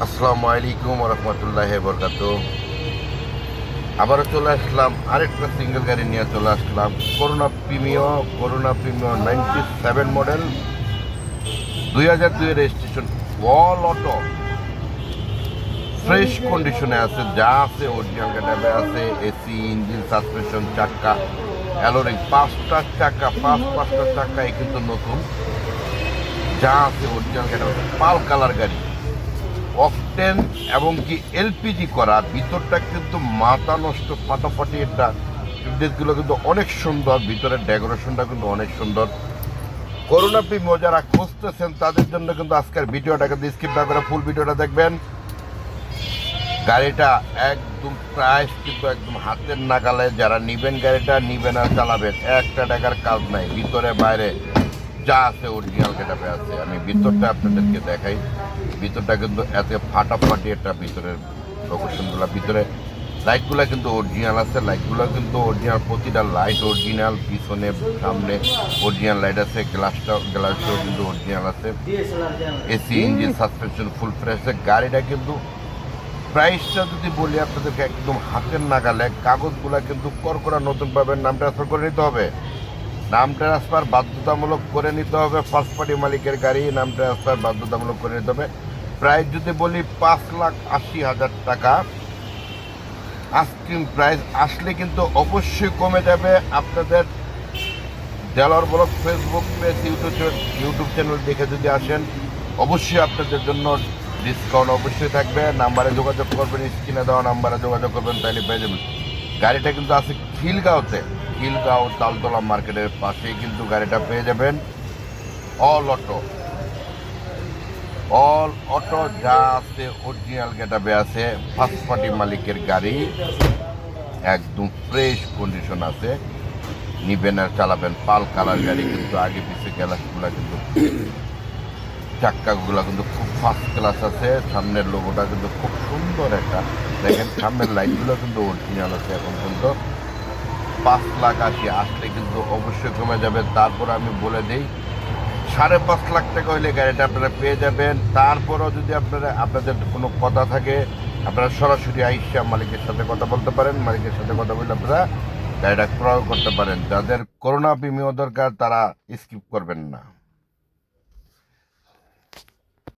আসসালামু আলাইকুম রহমতুল্লাহ বরকাত। আবারও চলে আসলাম আরেকটা সিঙ্গেল গাড়ি নিয়ে চলে আসলাম Corona Premio 97 model 2002 registration, all auto, fresh কন্ডিশনে আছে, যা আছে অরিজিনাল গাড়িতে আছে। এসি, ইঞ্জিন, সাসপেনশন, চাক্কা, অ্যালোরিং, পাঁচটা চাক্কাই কিন্তু নতুন, যা আছে অরিজিনাল গাড়ি, পাল কালার গাড়ি, অকটেন এবং কি এলপিজি করা। ভিতরটা কিন্তু মাথা নষ্ট ফাটাফাটি। এটা গুলো কিন্তু অনেক সুন্দর, ভিতরের ডেকোরেশনটা কিন্তু অনেক সুন্দর। করোনা প্রিমিও যারা খুঁজতেছেন তাদের জন্য কিন্তু আজকের ভিডিওটা কিন্তু স্কিপ না করে ফুল ভিডিওটা দেখবেন। গাড়িটা একদম প্রাইস কিন্তু একদম হাতের নাগালে। যারা নিবেন গাড়িটা নিবেন আর চালাবেন, একটা টাকার কাজ নাই। ভিতরে বাইরে যা আছে অরিজিনাল গেটআপে আছে। আমি ভিতরটা আপনাদেরকে দেখাই। ভিতরটা কিন্তু এত ফাটাফাটি একটা ভিতরের লোকেশনগুলো। ভিতরে লাইটগুলো কিন্তু অরিজিনাল আছে, লাইটগুলো কিন্তু অরিজিনাল, প্রতিটা লাইট অরিজিনাল, পিছনে সামনে অরিজিনাল লাইট আছে, গ্লাসটাও কিন্তু অরিজিনাল আছে। AC, engine, suspension full fresh আছে। গাড়িটা কিন্তু প্রাইসটা যদি বলি আপনাদেরকে একদম হাতের নাগালে। কাগজগুলা কিন্তু করকরা নতুন পাবেন। নাম ট্রান্সফার করে নিতে হবে, নাম ট্রান্সফার বাধ্যতামূলক করে নিতে হবে। ফার্স্ট পার্টি মালিকের গাড়ি, নাম ট্রান্সফার বাধ্যতামূলক করে নিতে হবে। প্রাইস যদি বলি 5,80,000 টাকা আস্কিং প্রাইস। আসলে কিন্তু অবশ্যই কমে যাবে। আপনাদের Delwar blog Facebook page, YouTube channel দেখে যদি আসেন, অবশ্যই আপনাদের জন্য ডিসকাউন্ট অবশ্যই থাকবে। নাম্বারে যোগাযোগ করবেন, স্ক্রিনে দেওয়া নাম্বারে যোগাযোগ করবেন, তাইলে পেয়ে যাবেন। গাড়িটা কিন্তু আছে খিলগাঁও তালতলা মার্কেটের পাশেই কিন্তু গাড়িটা পেয়ে যাবেন। অল অটো যা আছে অরিজিনাল গেটআপে আছে। ফার্স্ট পার্টি মালিকের গাড়ি, একদম ফ্রেশ কন্ডিশন আছে। নিবেন আর চালাবেন, পাল কালার গাড়ি। কিন্তু আগে পিছিয়ে গ্লাসগুলা কিন্তু, চাক্কাগুলো কিন্তু খুব ফার্স্ট ক্লাস আছে। সামনের লোগোটা কিন্তু খুব সুন্দর একটা। দেখেন সামনের লাইটগুলো কিন্তু অরিজিনাল আছে। এখন পর্যন্ত 5,80,000 আসলে কিন্তু অবশ্যই কমে যাবে। তারপর আমি বলে দিই 5.5 লাখ টাকা হলে গাড়িটা আপনারা পেয়ে যাবেন। তারপরও যদি আপনাদের কোনো কথা থাকে, আপনারা সরাসরি আইসা মালিকের সাথে কথা বলতে পারেন। মালিকের সাথে কথা বলে আপনারা গাড়িটা ক্রয় করতে পারেন। যাদের করোনা প্রিমিও দরকার তারা স্কিপ করবেন না।